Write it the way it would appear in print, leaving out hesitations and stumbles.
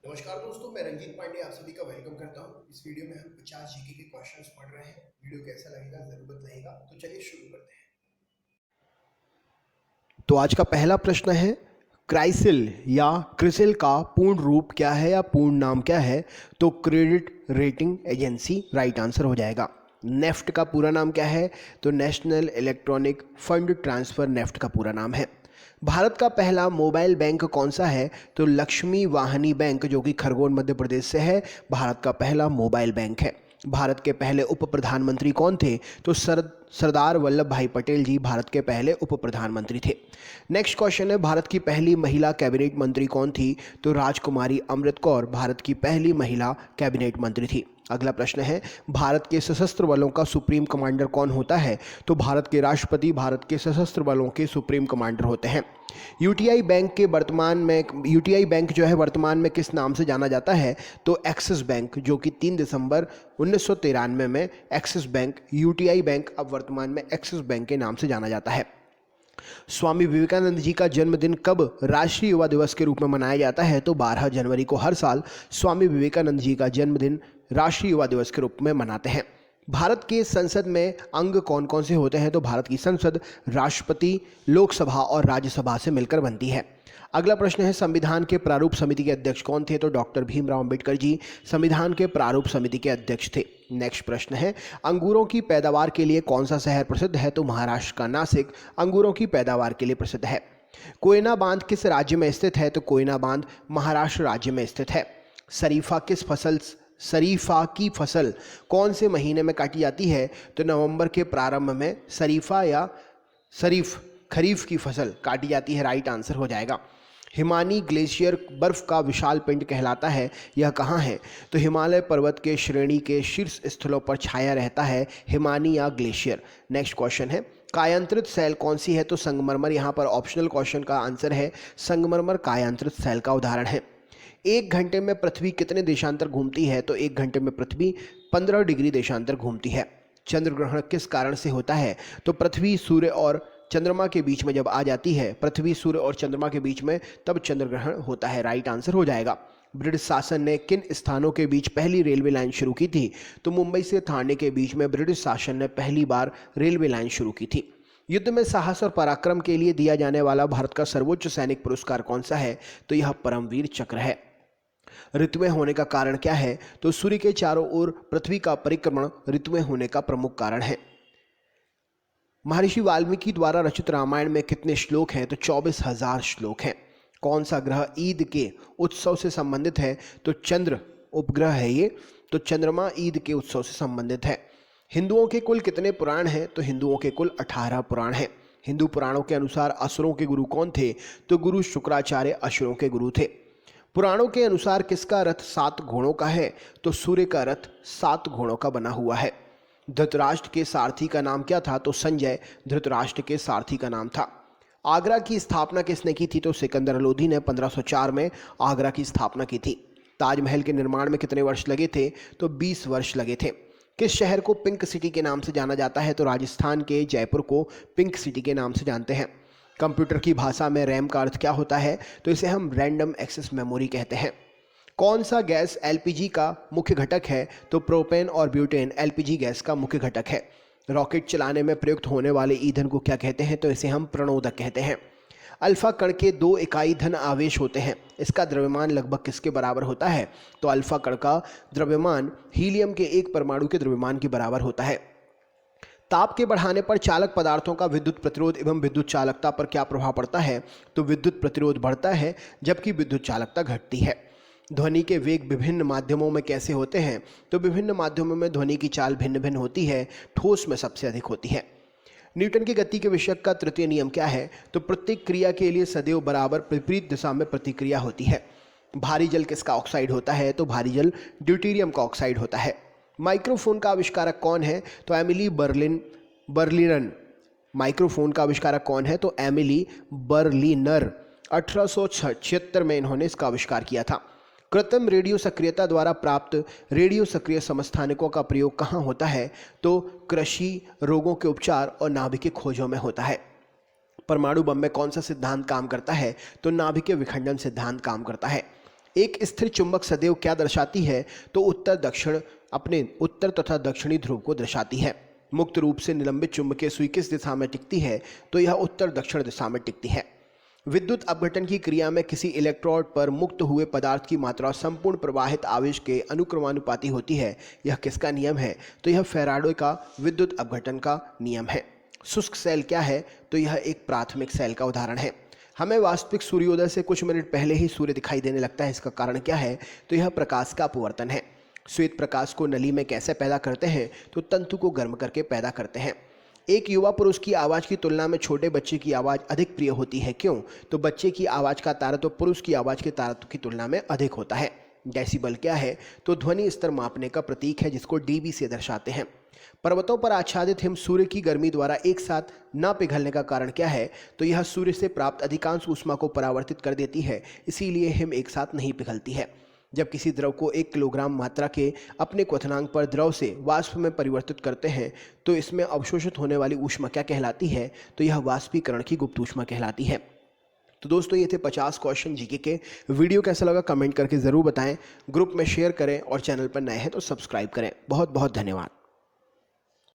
नमस्कार दोस्तों, मैं रंजीत पांडे आप सभी का वेलकम करता हूं। इस वीडियो में हम 50 जीके के क्वेश्चंस पढ़ रहे हैं। वीडियो कैसा लगेगा जरूर बताइएगा। तो चलिए शुरू करते हैं। तो आज का पहला प्रश्न है, क्राइसिल या क्रिसिल का पूर्ण रूप क्या है या पूर्ण नाम क्या है? तो credit rating agency right answer हो जाएगा। नेफ्ट का पूरा नाम क्या है? तो national electronic fund transfer NEFT का पूरा नाम है। भारत का पहला मोबाइल बैंक कौन सा है? तो लक्ष्मी वाहिनी बैंक, जो कि खरगोन मध्य प्रदेश से है, भारत का पहला मोबाइल बैंक है। भारत के पहले उप प्रधानमंत्री कौन थे? तो सरदार वल्लभ भाई पटेल जी भारत के पहले उप प्रधानमंत्री थे। नेक्स्ट क्वेश्चन है, भारत की पहली महिला कैबिनेट मंत्री कौन थी? तो राजकुमारी अमृत कौर भारत की पहली महिला कैबिनेट मंत्री थी। अगला प्रश्न है, भारत के सशस्त्र बलों का सुप्रीम कमांडर कौन होता है? तो भारत के राष्ट्रपति भारत के सशस्त्र बलों के सुप्रीम कमांडर होते हैं। यूटीआई बैंक जो है वर्तमान में किस नाम से जाना जाता है? तो एक्सिस बैंक, जो कि 3 दिसंबर 1993 में एक्सिस बैंक, यूटीआई बैंक अब वर्तमान में एक्सिस बैंक के नाम से जाना जाता है। स्वामी विवेकानंद जी का जन्मदिन कब राष्ट्रीय युवा दिवस के रूप में मनाया जाता है? तो 12 जनवरी को हर साल स्वामी विवेकानंद जी का जन्मदिन राष्ट्रीय युवा दिवस के रूप में मनाते हैं। भारत के संसद में अंग कौन कौन से होते हैं? तो भारत की संसद राष्ट्रपति, लोकसभा और राज्यसभा से मिलकर बनती है। अगला प्रश्न है, संविधान के प्रारूप समिति के अध्यक्ष कौन थे? तो डॉक्टर भीमराव अंबेडकर जी संविधान के प्रारूप समिति के अध्यक्ष थे। नेक्स्ट प्रश्न है, अंगूरों की पैदावार के लिए कौन सा शहर प्रसिद्ध है? तो महाराष्ट्र का नासिक अंगूरों की पैदावार के लिए प्रसिद्ध है। कोयना बांध किस राज्य में स्थित है? तो कोयना बांध महाराष्ट्र राज्य में स्थित है। शरीफा की फसल कौन से महीने में काटी जाती है? तो नवंबर के प्रारंभ में खरीफ की फसल काटी जाती है। राइट आंसर हो जाएगा। हिमानी ग्लेशियर बर्फ का विशाल पिंड कहलाता है, यह कहाँ है? तो हिमालय पर्वत के श्रेणी के शीर्ष स्थलों पर छाया रहता है हिमानी या ग्लेशियर। नेक्स्ट क्वेश्चन है, कायांतरित सेल कौन सी है? तो संगमरमर। यहाँ पर ऑप्शनल क्वेश्चन का आंसर है संगमरमर कायांतरित सेल का उदाहरण है। 1 घंटे में पृथ्वी कितने देशांतर घूमती है? तो 1 घंटे में पृथ्वी 15 डिग्री देशांतर घूमती है। चंद्र ग्रहण किस कारण से होता है? तो पृथ्वी सूर्य और चंद्रमा के बीच में जब आ जाती है, पृथ्वी सूर्य और चंद्रमा के बीच में, तब चंद्र ग्रहण होता है। राइट आंसर हो जाएगा। ब्रिटिश शासन ने किन स्थानों के बीच पहली रेलवे लाइन शुरू की थी? तो मुंबई से ठाणे के बीच में ब्रिटिश शासन ने पहली बार रेलवे लाइन शुरू की थी। युद्ध में साहस और पराक्रम के लिए दिया जाने वाला भारत का सर्वोच्च सैनिक पुरस्कार कौन सा है? तो यह परमवीर चक्र है। ऋतुएं होने का कारण क्या है? तो सूर्य के चारों ओर पृथ्वी का परिक्रमण ऋतुएं होने का प्रमुख कारण है। महर्षि वाल्मीकि द्वारा रचित रामायण में कितने श्लोक हैं? तो 24,000 श्लोक हैं। कौन सा ग्रह ईद के उत्सव से संबंधित है? तो चंद्र उपग्रह है ये, तो चंद्रमा ईद के उत्सव से संबंधित है। हिंदुओं के कुल कितने पुराण हैं? तो हिंदुओं के कुल 18 पुराण हैं। हिंदू पुराणों के अनुसार असुरों के गुरु कौन थे? तो गुरु शुक्राचार्य असुरों के गुरु थे। पुराणों के अनुसार किसका रथ 7 घोड़ों का है? तो सूर्य का रथ 7 घोड़ों का बना हुआ है। धृतराष्ट्र के सारथी का नाम क्या था? तो संजय धृतराष्ट्र के सारथी का नाम था। आगरा की स्थापना किसने की थी? तो सिकंदर लोधी ने 1504 में आगरा की स्थापना की थी। ताजमहल के निर्माण में कितने वर्ष लगे थे? तो 20 वर्ष लगे थे। किस शहर को पिंक सिटी के नाम से जाना जाता है? तो राजस्थान के जयपुर को पिंक सिटी के नाम से जानते हैं। कंप्यूटर की भाषा में रैम का अर्थ क्या होता है? तो इसे हम रैंडम एक्सेस मेमोरी कहते हैं। कौन सा गैस एलपीजी का मुख्य घटक है? तो प्रोपेन और ब्यूटेन एलपीजी गैस का मुख्य घटक है। रॉकेट चलाने में प्रयुक्त होने वाले ईंधन को क्या कहते हैं? तो इसे हम प्रणोदक कहते हैं। अल्फा कण के 2 इकाई धन आवेश होते हैं, इसका द्रव्यमान लगभग किसके बराबर होता है? तो अल्फा कण का द्रव्यमान हीलियम के 1 परमाणु के द्रव्यमान के बराबर होता है। ताप के बढ़ाने पर चालक पदार्थों का विद्युत प्रतिरोध एवं विद्युत चालकता पर क्या प्रभाव पड़ता है? तो विद्युत प्रतिरोध बढ़ता है जबकि विद्युत चालकता घटती है। ध्वनि के वेग विभिन्न माध्यमों में कैसे होते हैं? तो विभिन्न माध्यमों में ध्वनि की चाल भिन्न भिन्न होती है, ठोस में सबसे अधिक होती है। न्यूटन की गति के विषय का तृतीय नियम क्या है? तो प्रत्येक क्रिया के लिए सदैव बराबर विपरीत दिशा में प्रतिक्रिया होती है। भारी जल किसका ऑक्साइड होता है? तो भारी जल ड्यूटेरियम का ऑक्साइड होता है। माइक्रोफोन का आविष्कारक कौन है? तो एमिली बर्लिनर। माइक्रोफोन का आविष्कारक कौन है? तो एमिली बर्लिनर। 1876 में इन्होंने इसका आविष्कार किया था। कृत्रिम रेडियो सक्रियता द्वारा प्राप्त रेडियो सक्रिय समस्थानिकों का प्रयोग कहाँ होता है? तो कृषि, रोगों के उपचार और नाभिकीय खोजों में होता है। परमाणु बम में कौन सा सिद्धांत काम करता है? तो नाभिकीय विखंडन सिद्धांत काम करता है। एक स्थिर चुंबक सदैव क्या दर्शाती है? तो उत्तर दक्षिण, अपने उत्तर तथा दक्षिणी ध्रुव को दर्शाती है। मुक्त रूप से निलंबित चुंबकीय सुई किस दिशा में टिकती है? तो यह उत्तर दक्षिण दिशा में टिकती है। विद्युत अपघटन की क्रिया में किसी इलेक्ट्रोड पर मुक्त हुए पदार्थ की मात्रा संपूर्ण प्रवाहित आवेश के अनुक्रमानुपाती होती है। यह किसका नियम है? तो यह फैराडे का विद्युत अपघटन का नियम है। शुष्क सेल क्या है? तो यह एक प्राथमिक सेल का उदाहरण है। हमें वास्तविक सूर्योदय से कुछ मिनट पहले ही सूर्य दिखाई देने लगता है। इसका कारण क्या है? तो यह प्रकाश का अपवर्तन है। श्वेत प्रकाश को नली में कैसे पैदा करते हैं? तो तंतु को गर्म करके पैदा करते हैं। एक युवा पुरुष की आवाज़ की तुलना में छोटे बच्चे की आवाज़ अधिक प्रिय होती है, क्यों? तो बच्चे की आवाज़ का तारतम्य पुरुष की आवाज़ के तारतम्य की तुलना में अधिक होता है। डेसिबल क्या है? तो ध्वनि स्तर मापने का प्रतीक है, जिसको डीबी से दर्शाते हैं। पर्वतों पर आच्छादित हिम सूर्य की गर्मी द्वारा एक साथ न पिघलने का कारण क्या है? तो यह सूर्य से प्राप्त अधिकांश ऊष्मा को परावर्तित कर देती है, इसीलिए हिम एक साथ नहीं पिघलती है। जब किसी द्रव को 1 किलोग्राम मात्रा के अपने क्वथनांक पर द्रव से वाष्प में परिवर्तित करते हैं तो इसमें अवशोषित होने वाली ऊष्मा क्या कहलाती है? तो यह वाष्पीकरण की गुप्त ऊष्मा कहलाती है। तो दोस्तों, ये थे 50 क्वेश्चन जीके के। वीडियो कैसा लगा कमेंट करके ज़रूर बताएं, ग्रुप में शेयर करें और चैनल पर नए हैं तो सब्सक्राइब करें। बहुत बहुत धन्यवाद।